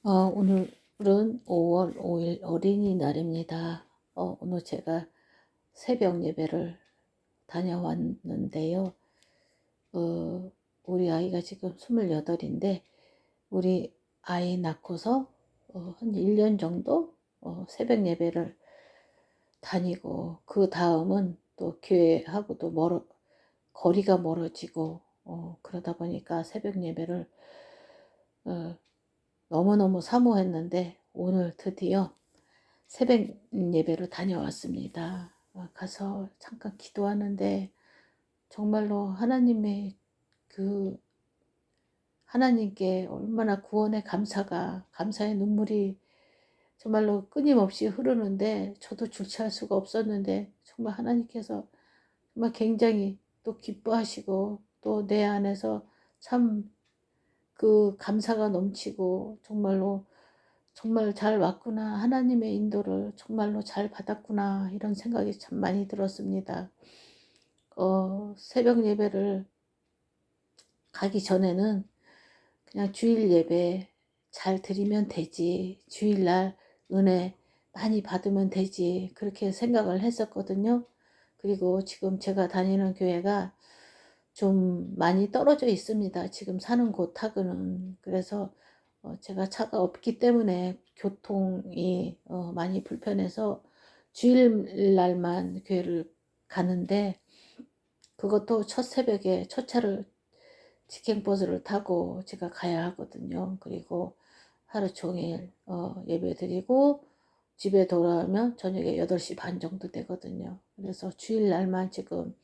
오늘은 5월 5일 어린이날입니다. 오늘 제가 새벽 예배를 다녀왔는데요. 우리 아이가 지금 28인데, 우리 아이 낳고서 한 1년 정도 새벽 예배를 다니고, 그 다음은 또 교회하고도 거리가 멀어지고, 그러다 보니까 새벽 예배를 어, 너무너무 사모했는데, 오늘 드디어 새벽 예배로 다녀왔습니다. 가서 잠깐 기도하는데 정말로 그 하나님께 얼마나 구원의 감사의 눈물이 정말로 끊임없이 흐르는데, 저도 주체할 수가 없었는데, 정말 하나님께서 정말 굉장히 또 기뻐하시고, 또 내 안에서 참 그 감사가 넘치고, 정말 잘 왔구나, 하나님의 인도를 정말로 잘 받았구나, 이런 생각이 참 많이 들었습니다. 새벽 예배를 가기 전에는 그냥 주일 예배 잘 드리면 되지, 주일날 은혜 많이 받으면 되지, 그렇게 생각을 했었거든요. 그리고 지금 제가 다니는 교회가 좀 많이 떨어져 있습니다. 지금 사는 곳하고는. 그래서 제가 차가 없기 때문에 교통이 많이 불편해서 주일날만 교회를 가는데, 그것도 첫 새벽에 첫 차를 직행버스를 타고 제가 가야 하거든요. 그리고 하루 종일 예배 드리고 집에 돌아오면 저녁에 8시 반 정도 되거든요. 그래서 주일날만, 지금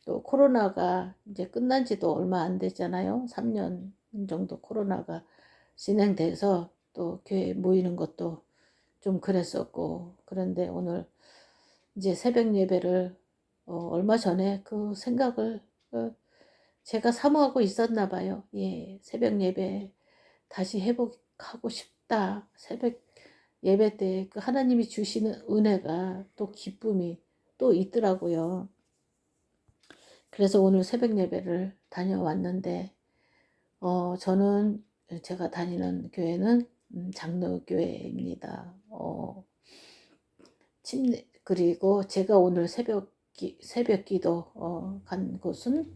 또 코로나가 이제 끝난 지도 얼마 안 되잖아요. 3년 정도 코로나가 진행돼서 또 교회 모이는 것도 좀 그랬었고, 그런데 오늘 이제 새벽 예배를 얼마 전에 그 생각을 제가 사모하고 있었나 봐요. 예, 새벽 예배 다시 회복하고 싶다. 새벽 예배 때 그 하나님이 주시는 은혜가, 또 기쁨이 또 있더라고요. 그래서 오늘 새벽 예배를 다녀왔는데, 저는, 제가 다니는 교회는 장로교회입니다. 그리고 제가 오늘 새벽 기도 간 곳은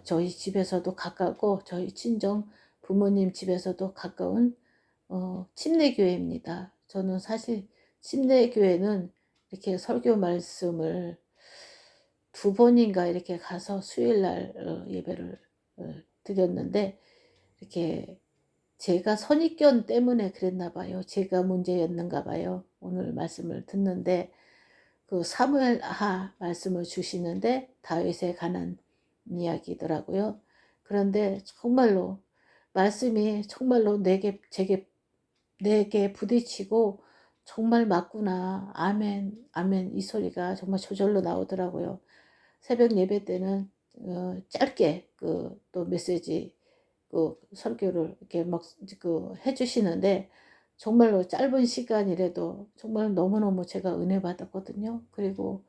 저희 집에서도 가깝고, 저희 친정 부모님 집에서도 가까운 침례교회입니다. 저는 사실 침례교회는 이렇게 설교 말씀을 2번인가 이렇게 가서 수요일날 예배를 드렸는데, 이렇게 제가 선입견 때문에 그랬나 봐요. 제가 문제였는가 봐요. 오늘 말씀을 듣는데 그 사무엘하 말씀을 주시는데 다윗에 관한 이야기더라고요. 그런데 정말로 말씀이 정말로 내게 부딪히고, 정말 맞구나, 아멘 아멘, 이 소리가 정말 저절로 나오더라고요. 새벽 예배 때는 짧게 또 메시지, 설교를 이렇게 막 해주시는데, 정말로 짧은 시간이라도 정말 너무너무 제가 은혜 받았거든요. 그리고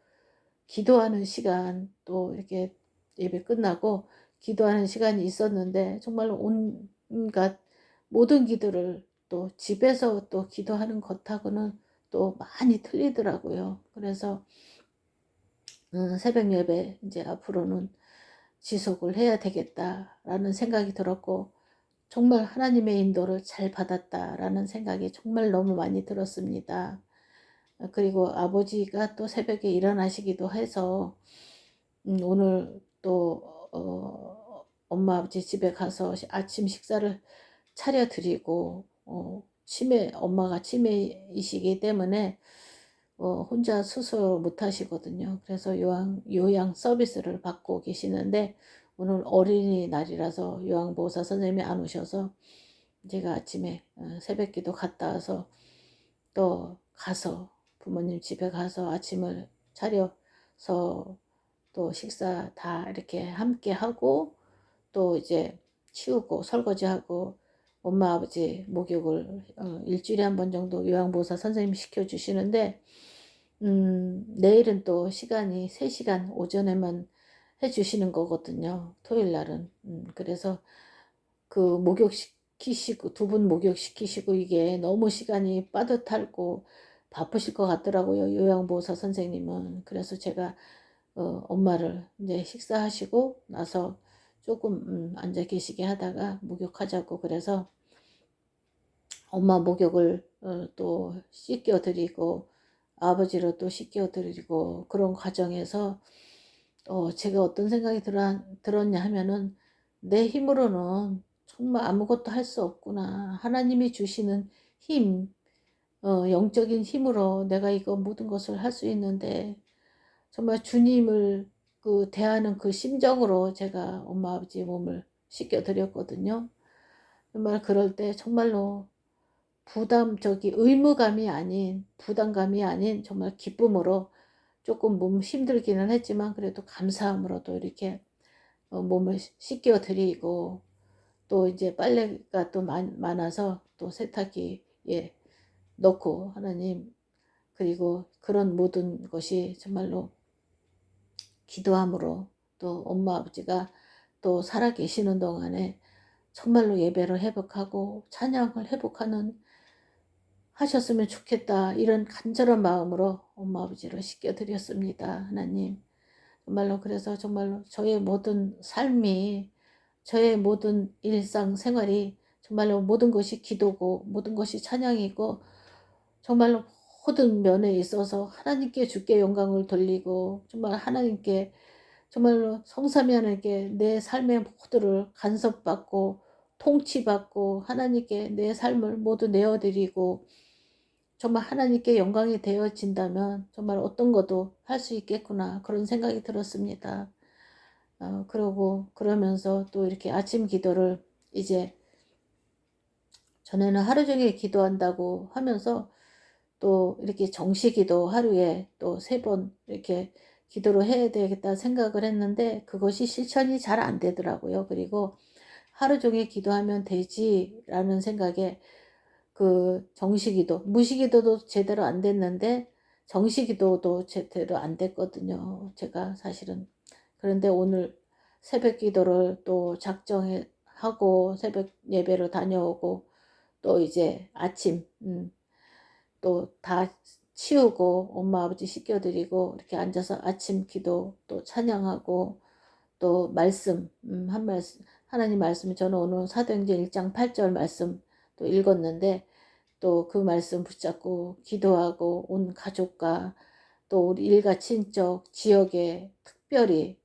기도하는 시간, 또 이렇게 예배 끝나고 기도하는 시간이 있었는데, 정말로 온갖 모든 기도를 또 집에서 또 기도하는 것하고는 또 많이 틀리더라고요. 그래서 새벽 예배 이제 앞으로는 지속을 해야 되겠다라는 생각이 들었고, 정말 하나님의 인도를 잘 받았다라는 생각이 정말 너무 많이 들었습니다. 그리고 아버지가 또 새벽에 일어나시기도 해서 오늘 또 엄마 아버지 집에 가서 아침 식사를 차려드리고, 엄마가 치매이시기 때문에 혼자 스스로 못 하시거든요. 그래서 요양 서비스를 받고 계시는데, 오늘 어린이날이라서 요양보호사 선생님이 안 오셔서 제가 아침에 새벽 기도 갔다 와서 또 가서 부모님 집에 가서 아침을 차려서 또 식사 다 이렇게 함께 하고, 또 이제 치우고 설거지하고, 엄마 아버지 목욕을 일주일에 한 번 정도 요양보호사 선생님이 시켜주시는데, 내일은 또 시간이 3시간 오전에만 해주시는 거거든요. 토요일 날은. 그래서 그 시키시고 두 분 목욕시키시고 이게 너무 시간이 빠듯하고 바쁘실 것 같더라고요. 요양보호사 선생님은. 그래서 제가 엄마를 이제 식사하시고 나서 조금 앉아 계시게 하다가 목욕하자고 그래서 엄마 목욕을 또 씻겨드리고 아버지를 또 씻겨드리고 그런 과정에서 제가 어떤 생각이 들었냐 하면은 내 힘으로는 정말 아무것도 할 수 없구나. 하나님이 주시는 힘, 영적인 힘으로 내가 이거 모든 것을 할 수 있는데 정말 주님을 그 대하는 그 심정으로 제가 엄마 아버지의 몸을 씻겨드렸거든요. 정말 그럴 때 정말로 의무감이 아닌 부담감이 아닌 정말 기쁨으로 조금 몸 힘들기는 했지만 그래도 감사함으로도 이렇게 몸을 씻겨드리고 또 이제 빨래가 또 많아서 또 세탁기에 넣고 하나님 그리고 그런 모든 것이 정말로 기도함으로 또 엄마 아버지가 또 살아 계시는 동안에 정말로 예배를 회복하고 찬양을 회복하는 하셨으면 좋겠다 이런 간절한 마음으로 엄마 아버지를 씻겨드렸습니다. 하나님 정말로 그래서 정말로 저의 모든 삶이 저의 모든 일상생활이 정말로 모든 것이 기도고 모든 것이 찬양이고 정말로 모든 면에 있어서 하나님께 주께 영광을 돌리고 정말 하나님께 정말로 성삼위 하나님께 내 삶의 모두를 간섭받고 통치받고 하나님께 내 삶을 모두 내어드리고 정말 하나님께 영광이 되어진다면 정말 어떤 것도 할 수 있겠구나 그런 생각이 들었습니다. 그러면서 또 이렇게 아침 기도를 이제 전에는 하루 종일 기도한다고 하면서 또 이렇게 정시기도 하루에 또 3번 이렇게 기도를 해야 되겠다 생각을 했는데 그것이 실천이 잘 안 되더라고요. 그리고 하루 종일 기도하면 되지라는 생각에 그 정시기도, 무시기도도 제대로 안 됐는데 정시기도도 제대로 안 됐거든요. 제가 사실은. 그런데 오늘 새벽 기도를 또 작정하고 새벽 예배로 다녀오고 또 이제 아침 또 다 치우고 엄마 아버지 씻겨드리고 이렇게 앉아서 아침 기도 또 찬양하고 또 말씀 한 말씀 하나님 말씀 저는 오늘 사도행전 1장 8절 말씀 또 읽었는데 또 그 말씀 붙잡고 기도하고 온 가족과 또 우리 일가 친척 지역에 특별히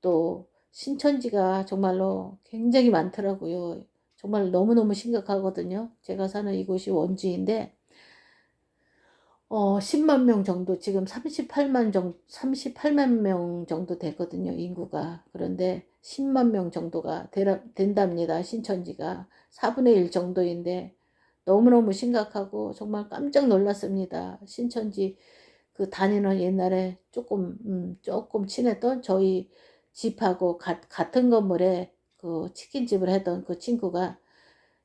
또 신천지가 정말로 굉장히 많더라고요. 정말 너무너무 심각하거든요. 제가 사는 이곳이 원주인데 10만 명 정도 지금 38만 명 정도 되거든요. 인구가. 그런데 10만 명 정도가 된답니다. 신천지가 4분의 1 정도인데 너무너무 심각하고 정말 깜짝 놀랐습니다. 신천지 그 다니는 옛날에 조금 친했던 저희 집하고 같은 건물에 그 치킨집을 하던 그 친구가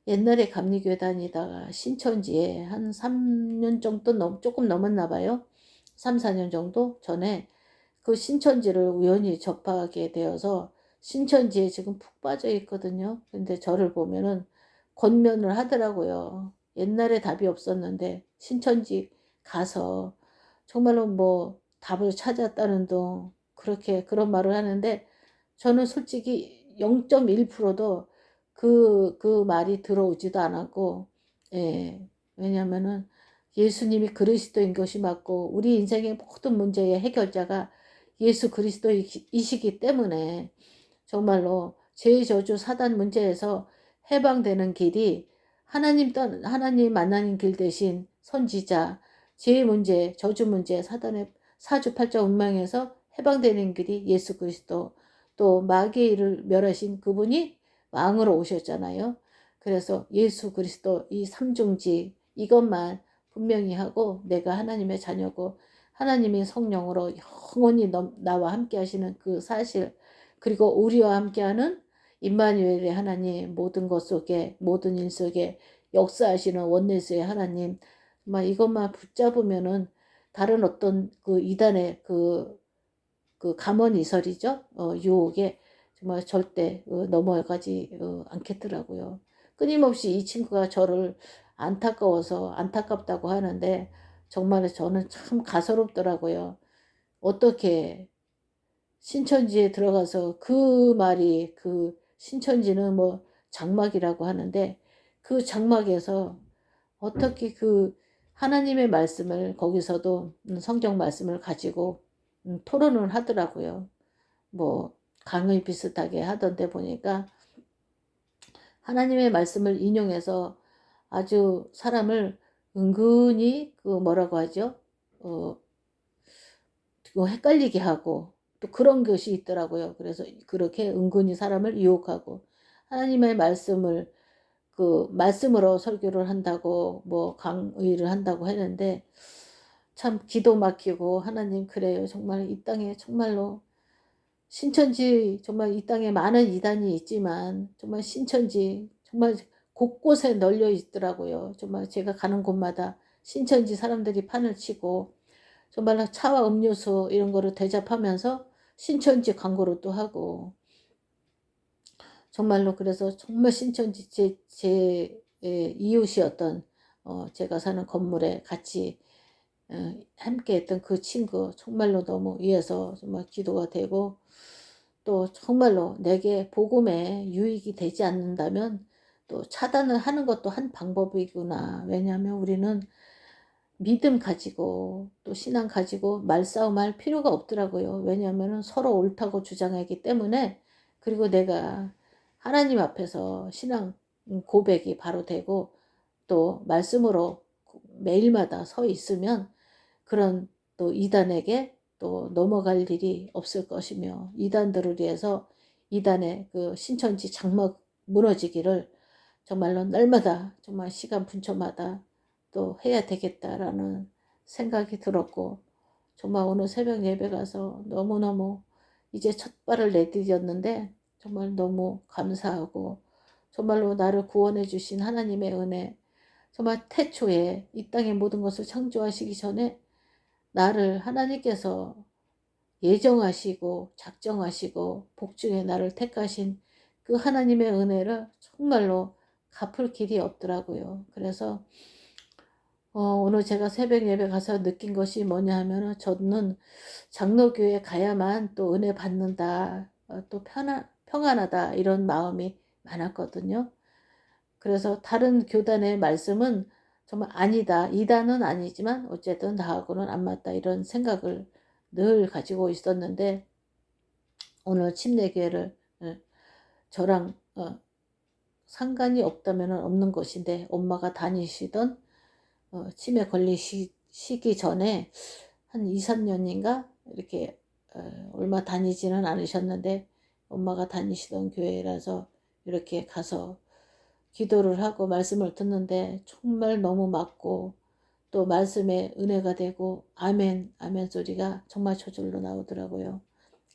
옛날에 감리교회 다니다가 신천지에 한 3년 정도 조금 넘었나 봐요. 3, 4년 정도 전에 그 신천지를 우연히 접하게 되어서 신천지에 지금 푹 빠져 있거든요. 근데 저를 보면은 권면을 하더라고요. 옛날에 답이 없었는데 신천지 가서 정말로 뭐 답을 찾았다는 둥 그렇게 그런 말을 하는데 저는 솔직히 0.1%도 그 말이 들어오지도 않았고, 예, 왜냐면은 예수님이 그리스도인 것이 맞고, 우리 인생의 모든 문제의 해결자가 예수 그리스도이시기 때문에, 정말로 죄의 저주 사단 문제에서 해방되는 길이 하나님 만나는 길 대신 선지자, 죄의 문제, 저주 문제, 사단의 사주팔자 운명에서 해방되는 길이 예수 그리스도, 또 마귀를 멸하신 그분이 왕으로 오셨잖아요. 그래서 예수 그리스도 이 삼중지 이것만 분명히 하고 내가 하나님의 자녀고 하나님의 성령으로 영원히 나와 함께 하시는 그 사실 그리고 우리와 함께하는 임마누엘의 하나님 모든 것 속에 모든 일 속에 역사하시는 원내스의 하나님 정말 이것만 붙잡으면은 다른 어떤 그 이단의 그 감언이설이죠. 유혹에 정말 절대 넘어가지 않겠더라고요. 끊임없이 이 친구가 저를 안타까워서 안타깝다고 하는데 정말 저는 참 가소롭더라고요. 어떻게 신천지에 들어가서 그 말이 그 신천지는 뭐 장막이라고 하는데 그 장막에서 어떻게 그 하나님의 말씀을 거기서도 성경 말씀을 가지고 토론을 하더라고요. 뭐 강의 비슷하게 하던데 보니까 하나님의 말씀을 인용해서 아주 사람을 은근히 그 뭐라고 하죠? 헷갈리게 하고 또 그런 것이 있더라고요. 그래서 그렇게 은근히 사람을 유혹하고 하나님의 말씀을 그 말씀으로 설교를 한다고 뭐 강의를 한다고 했는데 참 기도 막히고 하나님 그래요. 정말 이 땅에 정말로 신천지 정말 이 땅에 많은 이단이 있지만 정말 신천지 정말 곳곳에 널려 있더라고요. 정말 제가 가는 곳마다 신천지 사람들이 판을 치고 정말 차와 음료수 이런 거를 대접하면서 신천지 광고를 또 하고 정말로 그래서 정말 신천지 제 이웃이었던 제가 사는 건물에 같이 함께 했던 그 친구 정말로 너무 위해서 정말 기도가 되고 또 정말로 내게 복음에 유익이 되지 않는다면 또 차단을 하는 것도 한 방법이구나. 왜냐하면 우리는 믿음 가지고 또 신앙 가지고 말싸움할 필요가 없더라고요. 왜냐하면 서로 옳다고 주장하기 때문에 그리고 내가 하나님 앞에서 신앙 고백이 바로 되고 또 말씀으로 매일마다 서 있으면 그런 또 이단에게 또 넘어갈 일이 없을 것이며 이단들을 위해서 이단의 그 신천지 장막 무너지기를 정말로 날마다 정말 시간 분초마다 또 해야 되겠다라는 생각이 들었고 정말 오늘 새벽 예배 가서 너무너무 이제 첫 발을 내디뎠는데 정말 너무 감사하고 정말로 나를 구원해 주신 하나님의 은혜 정말 태초에 이 땅의 모든 것을 창조하시기 전에 나를 하나님께서 예정하시고 작정하시고 복중에 나를 택하신 그 하나님의 은혜를 정말로 갚을 길이 없더라고요. 그래서 오늘 제가 새벽 예배 가서 느낀 것이 뭐냐 하면은 저는 장로교회 가야만 또 은혜 받는다. 또 평안하다 이런 마음이 많았거든요. 그래서 다른 교단의 말씀은 정말 아니다. 이단은 아니지만 어쨌든 나하고는 안 맞다. 이런 생각을 늘 가지고 있었는데 오늘 침례교회를 저랑 상관이 없다면 없는 것인데 엄마가 다니시던 치매 걸리시기 전에 한 2, 3년인가 이렇게 얼마 다니지는 않으셨는데 엄마가 다니시던 교회라서 이렇게 가서 기도를 하고 말씀을 듣는데 정말 너무 맞고 또 말씀에 은혜가 되고 아멘 아멘 소리가 정말 저절로 나오더라고요.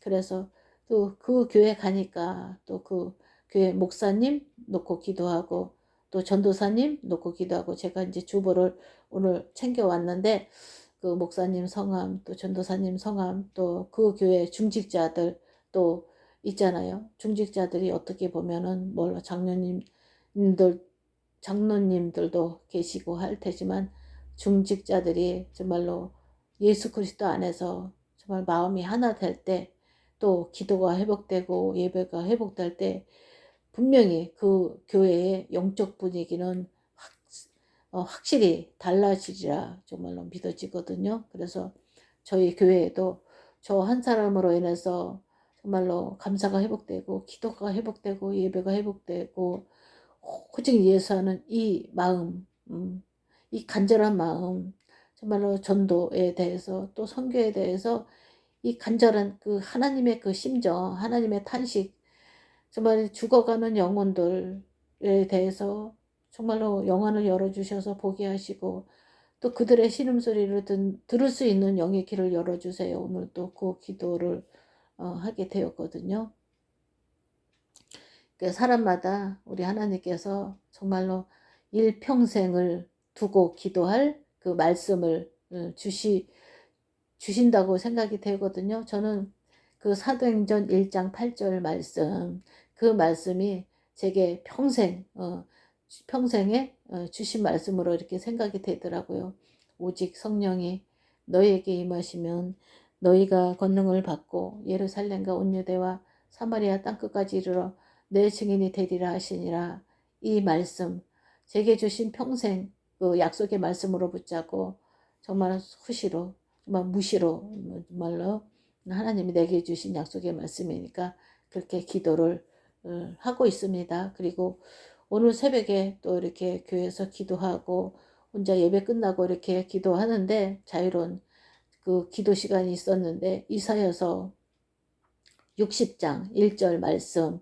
그래서 또 그 교회 가니까 또 그 교회 목사님 놓고 기도하고 또 전도사님 놓고 기도하고 제가 이제 주보를 오늘 챙겨 왔는데 그 목사님 성함 또 전도사님 성함 또 그 교회 중직자들 또 있잖아요. 중직자들이 어떻게 보면은 뭐 장로님들도 계시고 할 테지만 중직자들이 정말로 예수 그리스도 안에서 정말 마음이 하나 될 때 또 기도가 회복되고 예배가 회복될 때 분명히 그 교회의 영적 분위기는 확실히 달라지리라 정말로 믿어지거든요. 그래서 저희 교회에도 저 한 사람으로 인해서 정말로 감사가 회복되고 기도가 회복되고 예배가 회복되고 오직 예수하는 이 마음, 이 간절한 마음, 정말로 전도에 대해서 또 선교에 대해서 이 간절한 그 하나님의 그 심정, 하나님의 탄식, 정말 죽어가는 영혼들에 대해서 정말로 영안을 열어주셔서 보게 하시고 또 그들의 신음소리를 들을 수 있는 영의 길을 열어주세요. 오늘 또 그 기도를 하게 되었거든요. 그 사람마다 우리 하나님께서 정말로 일평생을 두고 기도할 그 말씀을 주신다고 생각이 되거든요. 저는 그 사도행전 1장 8절 말씀 그 말씀이 제게 평생 평생에 주신 말씀으로 이렇게 생각이 되더라고요. 오직 성령이 너희에게 임하시면 너희가 권능을 받고 예루살렘과 온 유대와 사마리아 땅끝까지 이르러 내 증인이 되리라 하시니라. 이 말씀 제게 주신 평생 그 약속의 말씀으로 붙잡고 정말 수시로 정말 무시로 정말로 하나님이 내게 주신 약속의 말씀이니까 그렇게 기도를 하고 있습니다. 그리고 오늘 새벽에 또 이렇게 교회에서 기도하고 혼자 예배 끝나고 이렇게 기도하는데 자유로운 그 기도 시간이 있었는데 이사야서 60장 1절 말씀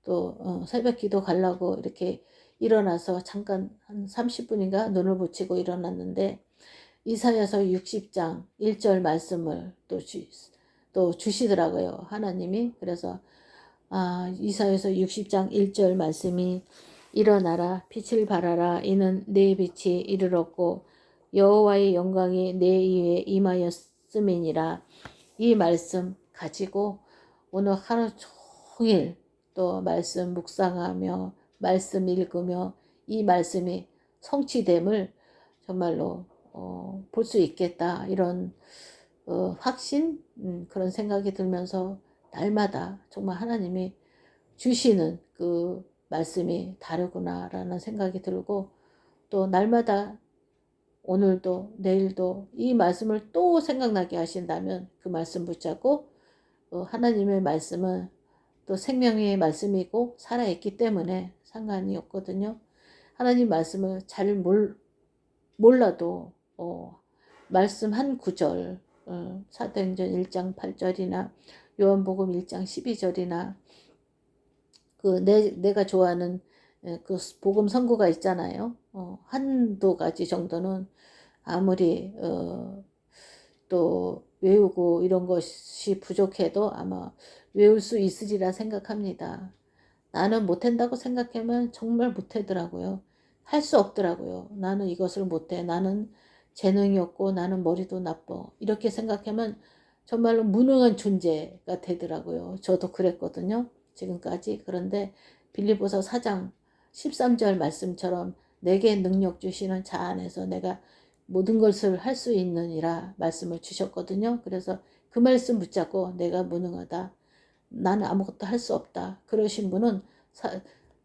또 새벽 기도 가려고 이렇게 일어나서 잠깐 한 30분인가 눈을 붙이고 일어났는데 이사야서 60장 1절 말씀을 또 주시더라고요. 하나님이. 그래서 이사야서 60장 1절 말씀이 일어나라 빛을 발하라 이는 내 빛이 이르렀고 여호와의 영광이 내 위에 임하였음이니라. 이 말씀 가지고 오늘 하루 종일 또 말씀 묵상하며 말씀 읽으며 이 말씀이 성취됨을 정말로 볼 수 있겠다 이런 확신 그런 생각이 들면서 날마다 정말 하나님이 주시는 그 말씀이 다르구나라는 생각이 들고 또 날마다 오늘도 내일도 이 말씀을 또 생각나게 하신다면 그 말씀 붙잡고 하나님의 말씀은 또 생명의 말씀이고 살아있기 때문에 상관이 없거든요. 하나님 말씀을 잘 몰라도 말씀 한 구절 사도행전 1장 8절이나 요한복음 1장 12절이나 그 내가 좋아하는 그 복음 선구가 있잖아요. 한두 가지 정도는 아무리 또 외우고 이런 것이 부족해도 아마 외울 수 있으리라 생각합니다. 나는 못한다고 생각하면 정말 못하더라고요. 할 수 없더라고요. 나는 이것을 못해. 나는 재능이 없고 나는 머리도 나빠. 이렇게 생각하면 정말로 무능한 존재가 되더라고요. 저도 그랬거든요. 지금까지. 그런데 빌립보서 4장 13절 말씀처럼 내게 능력 주시는 자 안에서 내가 모든 것을 할 수 있느니라 말씀을 주셨거든요. 그래서 그 말씀 붙잡고 내가 무능하다. 나는 아무것도 할 수 없다. 그러신 분은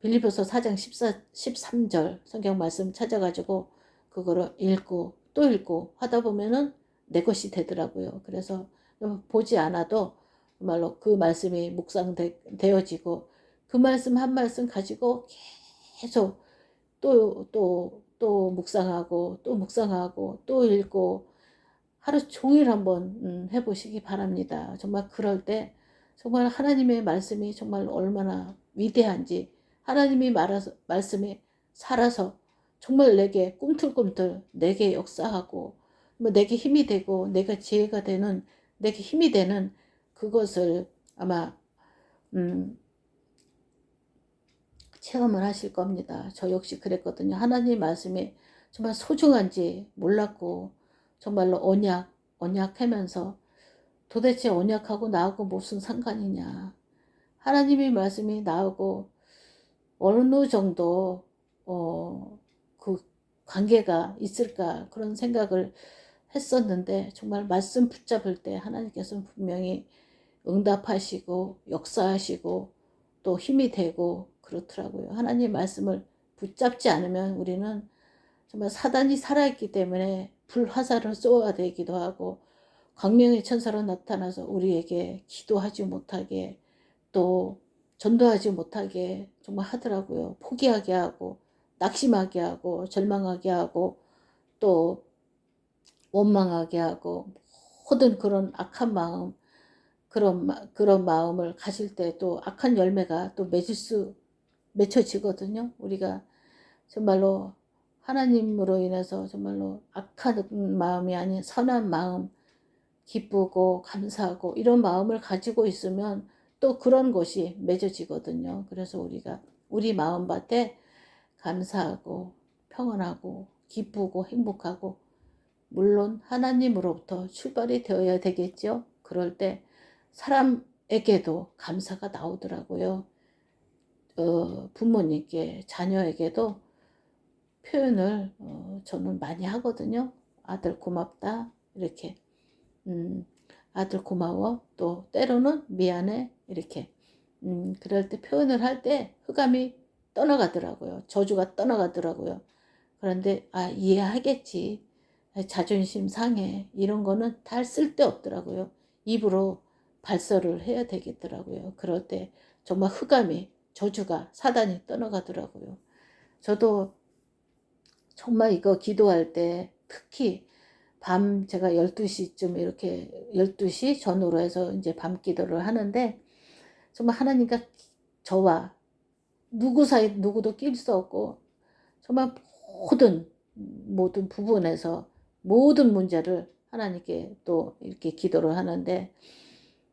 빌립보서 4장 13절 성경 말씀 찾아가지고 그거를 읽고 또 읽고 하다 보면은 내 것이 되더라고요. 그래서 보지 않아도 정말로 그 말씀이 묵상되어지고 그 말씀 한 말씀 가지고 계속 또 묵상하고 또 묵상하고 또 읽고 하루 종일 한번 해보시기 바랍니다. 정말 그럴 때 정말 하나님의 말씀이 정말 얼마나 위대한지 하나님이 말씀에 살아서 정말 내게 꿈틀꿈틀 내게 역사하고 뭐 내게 힘이 되고 내가 지혜가 되는 내게 힘이 되는 그것을 아마 체험을 하실 겁니다. 저 역시 그랬거든요. 하나님 말씀이 정말 소중한지 몰랐고 정말로 언약하면서 도대체 언약하고 나하고 무슨 상관이냐. 하나님의 말씀이 나하고 어느 정도 그 관계가 있을까 그런 생각을 했었는데 정말 말씀 붙잡을 때 하나님께서는 분명히 응답하시고 역사하시고 또 힘이 되고 그렇더라고요. 하나님 말씀을 붙잡지 않으면 우리는 정말 사단이 살아있기 때문에 불화살을 쏘아야 되기도 하고 광명의 천사로 나타나서 우리에게 기도하지 못하게 또 전도하지 못하게 정말 하더라고요. 포기하게 하고 낙심하게 하고 절망하게 하고 또 원망하게 하고 모든 그런 악한 마음 그런 마음을 가질 때 또 악한 열매가 또 맺혀지거든요. 우리가 정말로 하나님으로 인해서 정말로 악한 마음이 아닌 선한 마음 기쁘고 감사하고 이런 마음을 가지고 있으면 또 그런 것이 맺어지거든요. 그래서 우리가 우리 마음밭에 감사하고 평안하고 기쁘고 행복하고 물론 하나님으로부터 출발이 되어야 되겠죠. 그럴 때 사람에게도 감사가 나오더라고요. 부모님께 자녀에게도 표현을 저는 많이 하거든요. 아들 고맙다 이렇게, 아들 고마워, 또 때로는 미안해 이렇게, 그럴 때 표현을 할 때 흑암이 떠나가더라고요. 저주가 떠나가더라고요. 그런데 이해하겠지, 자존심 상해, 이런 거는 다 쓸데없더라고요. 입으로 발설을 해야 되겠더라고요. 그럴 때 정말 흑암이, 저주가, 사단이 떠나가더라고요. 저도 정말 이거 기도할 때 특히 밤 제가 12시쯤 이렇게 12시 전후로 해서 이제 밤 기도를 하는데, 정말 하나님과 저와 누구 사이 누구도 낄 수 없고 정말 모든 부분에서 모든 문제를 하나님께 또 이렇게 기도를 하는데,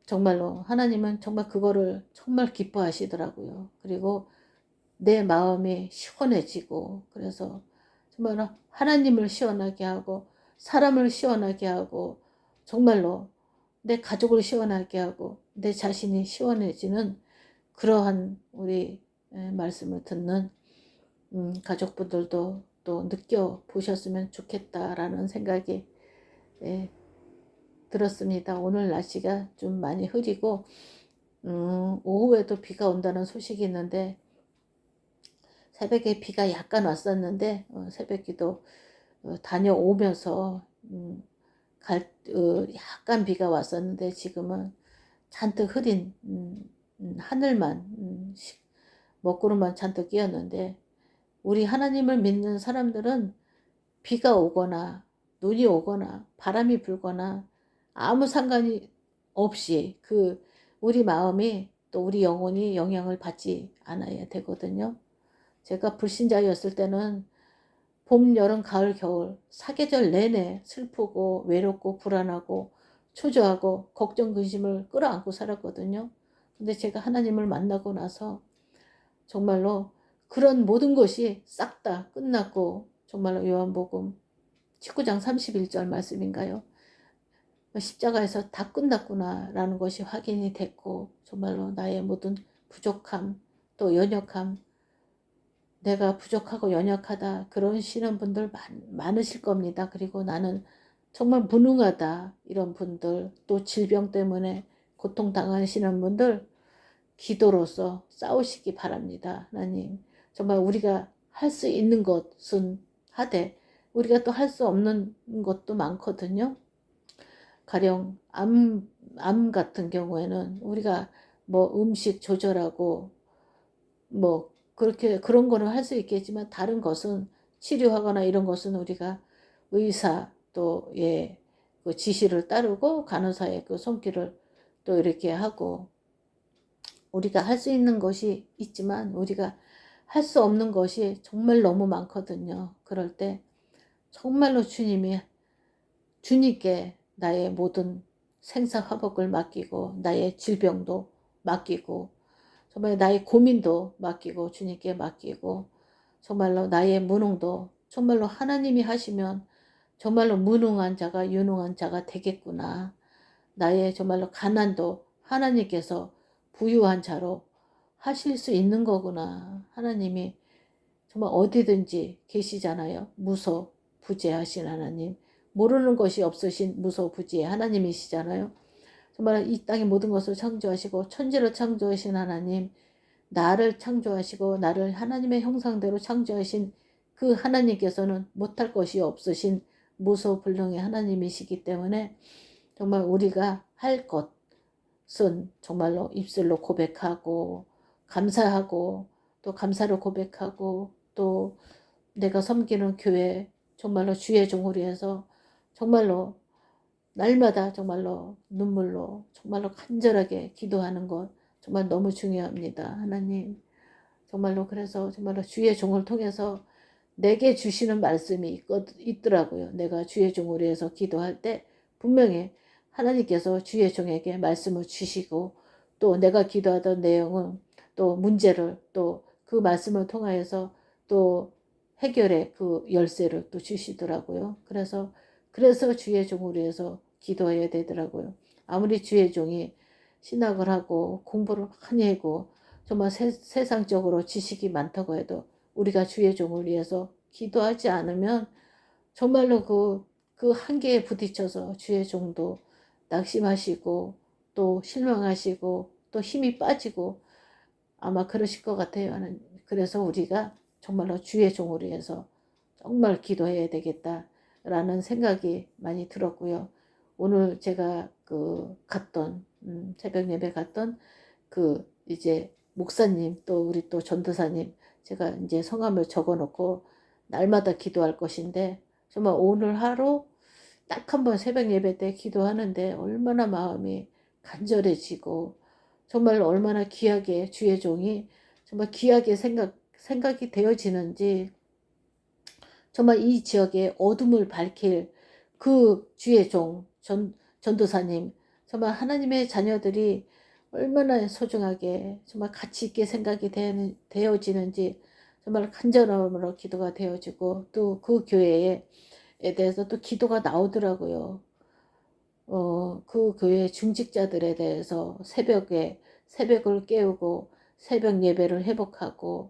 정말로 하나님은 정말 그거를 정말 기뻐하시더라고요. 그리고 내 마음이 시원해지고, 그래서 정말 하나님을 시원하게 하고 사람을 시원하게 하고 정말로 내 가족을 시원하게 하고 내 자신이 시원해지는 그러한 우리 말씀을 듣는 가족분들도 또 느껴보셨으면 좋겠다라는 생각이 들었습니다. 오늘 날씨가 좀 많이 흐리고 오후에도 비가 온다는 소식이 있는데, 새벽에 비가 약간 왔었는데 새벽 기도 다녀오면서 약간 비가 왔었는데, 지금은 잔뜩 흐린 하늘만, 먹구름만 잔뜩 끼었는데, 우리 하나님을 믿는 사람들은 비가 오거나 눈이 오거나 바람이 불거나 아무 상관이 없이 우리 마음이 또 우리 영혼이 영향을 받지 않아야 되거든요. 제가 불신자였을 때는 봄, 여름, 가을, 겨울 사계절 내내 슬프고 외롭고 불안하고 초조하고 걱정, 근심을 끌어안고 살았거든요. 근데 제가 하나님을 만나고 나서 정말로 그런 모든 것이 싹 다 끝났고, 정말로 요한복음 19장 31절 말씀인가요? 십자가에서 다 끝났구나라는 것이 확인이 됐고, 정말로 나의 모든 부족함, 또 연약함, 내가 부족하고 연약하다 그러시는 분들 많으실 겁니다. 그리고 나는 정말 무능하다 이런 분들, 또 질병 때문에 고통당하시는 분들, 기도로서 싸우시기 바랍니다. 하나님, 정말 우리가 할 수 있는 것은 하되 우리가 또 할 수 없는 것도 많거든요. 가령 암 같은 경우에는 우리가 뭐 음식 조절하고 뭐 그렇게 그런 거는 할 수 있겠지만, 다른 것은 치료하거나 이런 것은 우리가 의사 그 지시를 따르고 간호사의 그 손길을 또 이렇게 하고, 우리가 할 수 있는 것이 있지만 우리가 할 수 없는 것이 정말 너무 많거든요. 그럴 때 정말로 주님께 나의 모든 생사화복을 맡기고 나의 질병도 맡기고 정말 나의 고민도 맡기고 주님께 맡기고, 정말로 나의 무능도 정말로 하나님이 하시면 정말로 무능한 자가 유능한 자가 되겠구나. 나의 정말로 가난도 하나님께서 부유한 자로 하실 수 있는 거구나. 하나님이 정말 어디든지 계시잖아요. 무소부재하신 하나님. 모르는 것이 없으신 무소부재 하나님이시잖아요. 정말 이 땅의 모든 것을 창조하시고 천지를 창조하신 하나님, 나를 창조하시고 나를 하나님의 형상대로 창조하신 그 하나님께서는 못할 것이 없으신 무소불능의 하나님이시기 때문에, 정말 우리가 할 것은 정말로 입술로 고백하고 감사하고 또 감사를 고백하고, 또 내가 섬기는 교회 정말로 주의 종을 위해서 정말로 날마다 정말로 눈물로 정말로 간절하게 기도하는 것 정말 너무 중요합니다. 하나님, 정말로 그래서 정말로 주의 종을 통해서 내게 주시는 말씀이 있더라고요. 내가 주의 종을 위해서 기도할 때 분명히 하나님께서 주의 종에게 말씀을 주시고, 또 내가 기도하던 내용은 또 문제를 또 그 말씀을 통하여서 또 해결의 그 열쇠를 또 주시더라고요. 그래서 주의 종을 위해서 기도해야 되더라고요. 아무리 주의 종이 신학을 하고 공부를 많이 하고 정말 세상적으로 지식이 많다고 해도 우리가 주의 종을 위해서 기도하지 않으면 정말로 그 한계에 부딪혀서 주의 종도 낙심하시고 또 실망하시고 또 힘이 빠지고 아마 그러실 것 같아요. 그래서 우리가 정말로 주의 종으로 해서 정말 기도해야 되겠다라는 생각이 많이 들었고요. 오늘 제가 갔던 새벽 예배 갔던 이제 목사님 또 우리 또 전도사님 제가 이제 성함을 적어 놓고 날마다 기도할 것인데 정말 오늘 하루 딱 한 번 새벽 예배 때 기도하는데 얼마나 마음이 간절해지고 정말 얼마나 귀하게 주의 종이 정말 귀하게 생각이 되어지는지 정말 이 지역의 어둠을 밝힐 그 주의 종 전도사님 정말 하나님의 자녀들이 얼마나 소중하게 정말 가치 있게 생각이 되어지는지 정말 간절함으로 기도가 되어지고 또 그 교회에 대해서 또 기도가 나오더라고요. 그 교회 중직자들에 대해서 새벽을 깨우고 새벽 예배를 회복하고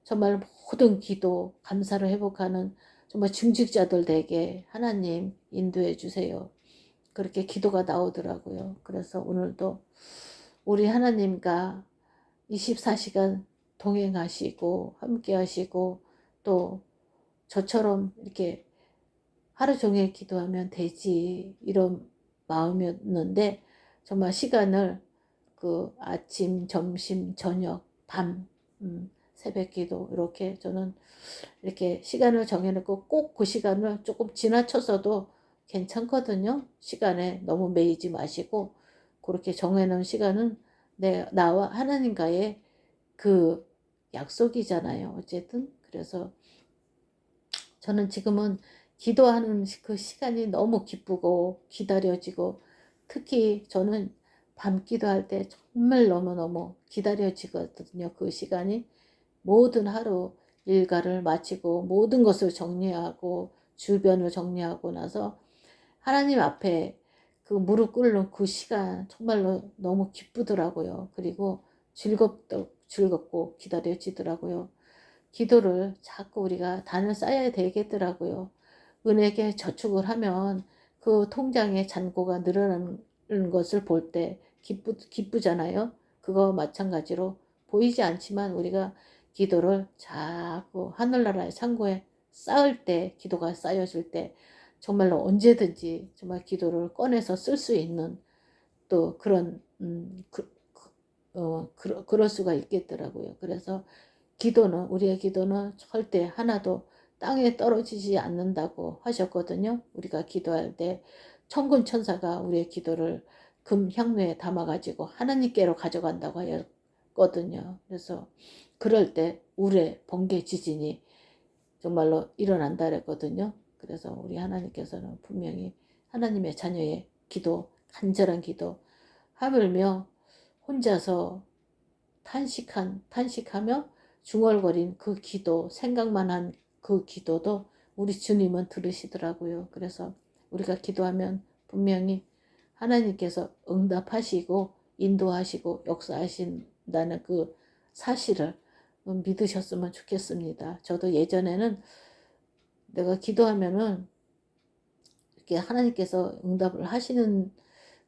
정말 모든 기도 감사를 회복하는 정말 중직자들에게 하나님 인도해 주세요. 그렇게 기도가 나오더라고요. 그래서 오늘도 우리 하나님과 24시간 동행하시고 함께 하시고 또 저처럼 이렇게 하루 종일 기도하면 되지 이런 마음이었는데 정말 시간을 아침, 점심, 저녁, 밤, 새벽 기도 이렇게 저는 이렇게 시간을 정해놓고 꼭 그 시간을 조금 지나쳐서도 괜찮거든요. 시간에 너무 매이지 마시고 그렇게 정해놓은 시간은 나와 하나님과의 그 약속이잖아요. 어쨌든 그래서 저는 지금은 기도하는 그 시간이 너무 기쁘고 기다려지고 특히 저는 밤 기도할 때 정말 너무너무 기다려지거든요. 그 시간이 모든 하루 일과를 마치고 모든 것을 정리하고 주변을 정리하고 나서 하나님 앞에 그 무릎 꿇는 그 시간 정말로 너무 기쁘더라고요. 그리고 즐겁고 기다려지더라고요. 기도를 자꾸 우리가 단을 쌓아야 되겠더라고요. 은행에 저축을 하면 그 통장의 잔고가 늘어나는 것을 볼 때 기쁘잖아요. 그거 마찬가지로 보이지 않지만 우리가 기도를 자꾸 하늘나라의 창고에 쌓을 때 기도가 쌓여질 때 정말로 언제든지 정말 기도를 꺼내서 쓸 수 있는 또 그런 그럴 수가 있겠더라고요. 그래서 우리의 기도는 절대 하나도 땅에 떨어지지 않는다고 하셨거든요. 우리가 기도할 때 천군 천사가 우리의 기도를 금 향로에 담아가지고 하나님께로 가져간다고 하였거든요. 그래서 그럴 때 우레 번개 지진이 정말로 일어난다 그랬거든요. 그래서 우리 하나님께서는 분명히 하나님의 자녀의 기도, 간절한 기도, 하물며 혼자서 탄식하며 중얼거린 그 기도, 생각만 한 그 기도도 우리 주님은 들으시더라고요. 그래서 우리가 기도하면 분명히 하나님께서 응답하시고 인도하시고 역사하신다는 그 사실을 믿으셨으면 좋겠습니다. 저도 예전에는 내가 기도하면은 이렇게 하나님께서 응답을 하시는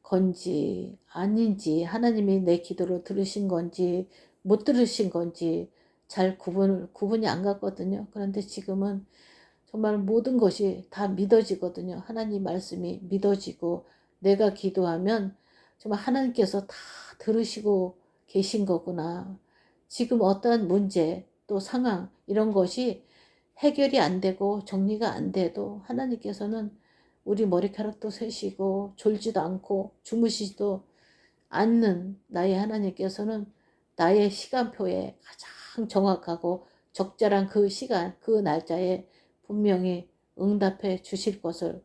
건지 아닌지 하나님이 내 기도를 들으신 건지 못 들으신 건지 잘 구분이 안 갔거든요. 그런데 지금은 정말 모든 것이 다 믿어지거든요. 하나님 말씀이 믿어지고 내가 기도하면 정말 하나님께서 다 들으시고 계신 거구나. 지금 어떠한 문제 또 상황 이런 것이 해결이 안 되고 정리가 안 돼도 하나님께서는 우리 머리카락도 세시고 졸지도 않고 주무시지도 않는 나의 하나님께서는 나의 시간표에 가장 정확하고 적절한 그 시간, 그 날짜에 분명히 응답해 주실 것을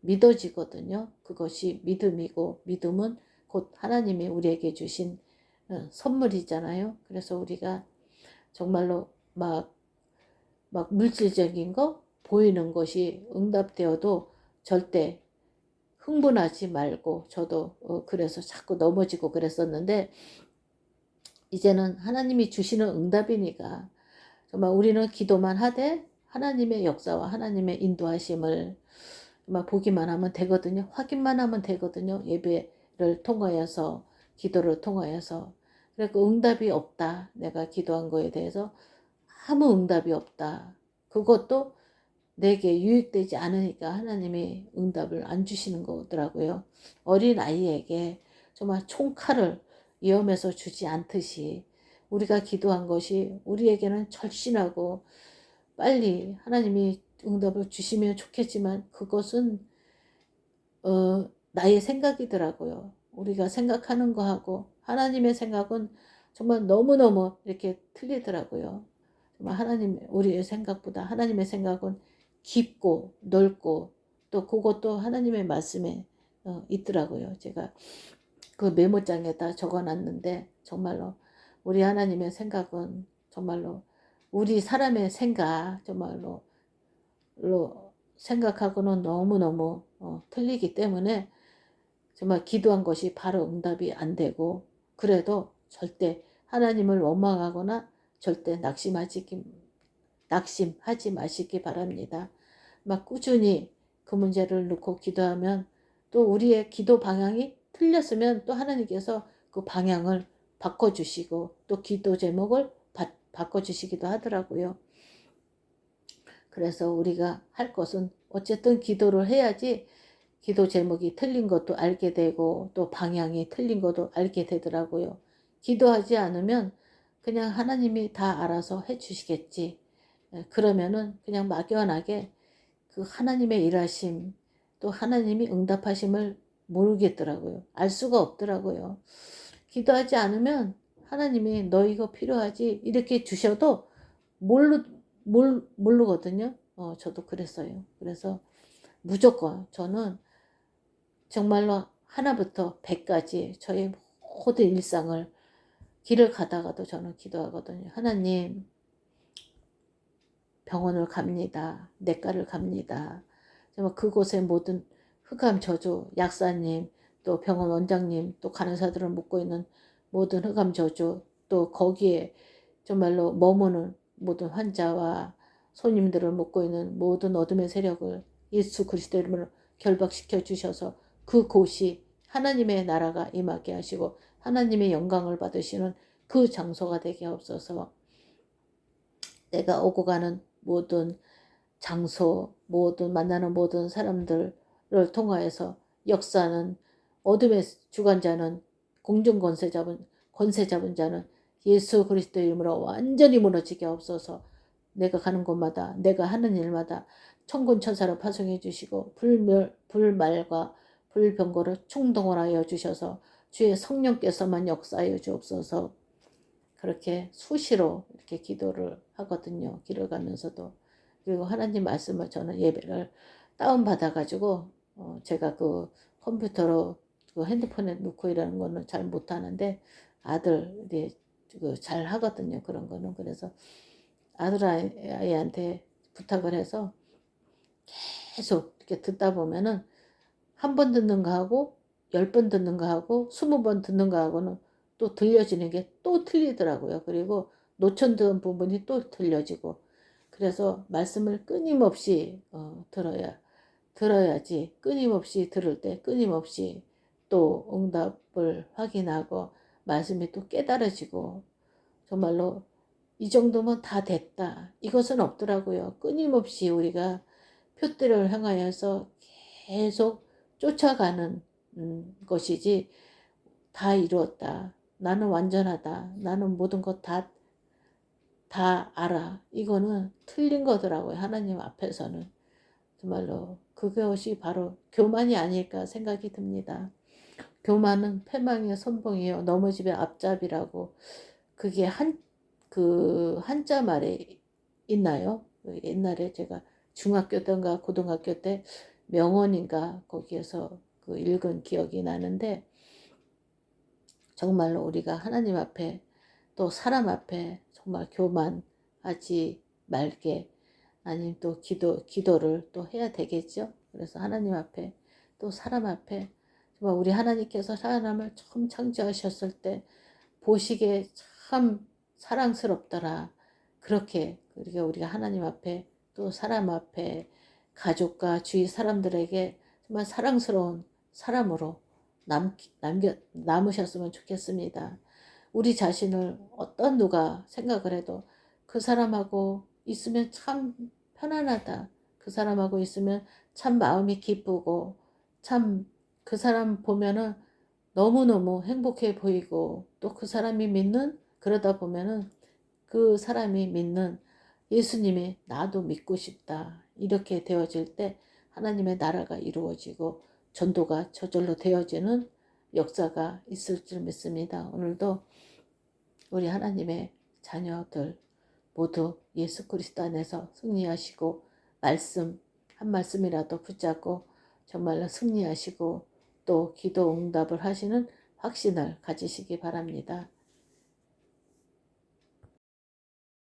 믿어지거든요. 그것이 믿음이고 믿음은 곧 하나님이 우리에게 주신 선물이잖아요. 그래서 우리가 정말로 막 물질적인 거 보이는 것이 응답되어도 절대 흥분하지 말고 저도 그래서 자꾸 넘어지고 그랬었는데 이제는 하나님이 주시는 응답이니까 정말 우리는 기도만 하나님의 역사와 하나님의 인도하심을 막 보기만 하면 되거든요. 확인만 하면 되거든요. 예배를 통하여서, 기도를 통하여서. 그러니까 응답이 없다. 내가 기도한 거에 대해서 아무 응답이 없다. 그것도 내게 유익되지 않으니까 하나님이 응답을 안 주시는 거더라고요. 어린 아이에게 정말 총칼을 위험해서 주지 않듯이 우리가 기도한 것이 우리에게는 절실하고 빨리 하나님이 응답을 주시면 좋겠지만 그것은 나의 생각이더라고요. 우리가 생각하는 거하고 하나님의 생각은 정말 너무너무 이렇게 틀리더라고요. 정말 우리의 생각보다 하나님의 생각은 깊고 넓고 또 그것도 하나님의 말씀에 있더라고요. 제가 그 메모장에다 적어놨는데 정말로 우리 하나님의 생각은 정말로 우리 사람의 생각 정말로 생각하고는 너무너무 틀리기 때문에 정말 기도한 것이 바로 응답이 안 되고 그래도 절대 하나님을 원망하거나 절대 낙심하지 마시기 바랍니다. 막 꾸준히 그 문제를 놓고 기도하면 또 우리의 기도 방향이 틀렸으면 또 하나님께서 그 방향을 바꿔주시고 또 기도 제목을 바꿔주시기도 하더라고요. 그래서 우리가 할 것은 어쨌든 기도를 해야지 기도 제목이 틀린 것도 알게 되고 또 방향이 틀린 것도 알게 되더라고요. 기도하지 않으면 그냥 하나님이 다 알아서 해주시겠지. 그러면은 그냥 막연하게 그 하나님의 일하심 또 하나님이 응답하심을 모르겠더라고요. 알 수가 없더라고요. 기도하지 않으면 하나님이 너 이거 필요하지 이렇게 주셔도 모르거든요. 저도 그랬어요. 그래서 무조건 저는 정말로 하나부터 100까지 저의 모든 일상을 길을 가다가도 저는 기도하거든요. 하나님 병원을 갑니다. 내과를 갑니다. 정말 그곳에 모든 흑암 저주 약사님 또 병원 원장님 또 간호사들을 묶고 있는 모든 흑암 저주 또 거기에 정말로 머무는 모든 환자와 손님들을 묶고 있는 모든 어둠의 세력을 예수 그리스도 이름으로 결박시켜 주셔서 그곳이 하나님의 나라가 임하게 하시고 하나님의 영광을 받으시는 그 장소가 되게 없어서 내가 오고 가는 모든 장소, 모든 만나는 모든 사람들을 통하여서 역사는 어둠의 주관자는 공중 권세 잡은 자는 예수 그리스도 이름으로 완전히 무너지게 없어서 내가 가는 곳마다 내가 하는 일마다 천군 천사를 파송해 주시고 불말과 불병거를 충동하여 주셔서 주의 성령께서만 역사하여 주옵소서. 그렇게 수시로 이렇게 기도를 하거든요. 길을 가면서도. 그리고 하나님 말씀을 저는 예배를 다운받아 가지고 제가 그 컴퓨터로 그 핸드폰에 넣고 이러는 거는 잘 못하는데 아들이 잘 하거든요. 그런 거는. 그래서 아이한테 부탁을 해서 계속 이렇게 듣다 보면은 한 번 듣는 거 하고 10번 듣는 거 하고 20번 듣는 거 하고는 또 들려지는 게 또 틀리더라고요. 그리고 놓쳤던 부분이 또 들려지고 그래서 말씀을 끊임없이 들어야지 끊임없이 들을 때 끊임없이 또 응답을 확인하고 말씀이 또 깨달아지고 정말로 이 정도면 다 됐다. 이것은 없더라고요. 끊임없이 우리가 표대를 향하여서 계속 쫓아가는 것이지 다 이루었다. 나는 완전하다. 나는 모든 것 다 알아. 이거는 틀린 거더라고요. 하나님 앞에서는. 정말로 그것이 바로 교만이 아닐까 생각이 듭니다. 교만은 패망의 선봉이요. 넘어집의 앞잡이라고 그게 한자 말에 있나요? 옛날에 제가 중학교 때인가 고등학교 때 명언인가 거기에서 그 읽은 기억이 나는데 정말로 우리가 하나님 앞에 또 사람 앞에 정말 교만하지 말게 아니면 또 기도를 또 해야 되겠죠. 그래서 하나님 앞에 또 사람 앞에 정말 우리 하나님께서 사람을 처음 창조하셨을 때 보시기에 참 사랑스럽더라. 그렇게 우리가 하나님 앞에 또 사람 앞에 가족과 주위 사람들에게 정말 사랑스러운 사람으로 남으셨으면 좋겠습니다. 우리 자신을 어떤 누가 생각을 해도 그 사람하고 있으면 참 편안하다. 그 사람하고 있으면 참 마음이 기쁘고 참 그 사람 보면은 너무너무 행복해 보이고 또 그 사람이 믿는 그러다 보면은 그 사람이 믿는 예수님이 나도 믿고 싶다. 이렇게 되어질 때 하나님의 나라가 이루어지고 전도가 저절로 되어지는 역사가 있을 줄 믿습니다. 오늘도 우리 하나님의 자녀들 모두 예수 그리스도 안에서 승리하시고 말씀 한 말씀이라도 붙잡고 정말로 승리하시고 또 기도 응답을 하시는 확신을 가지시기 바랍니다.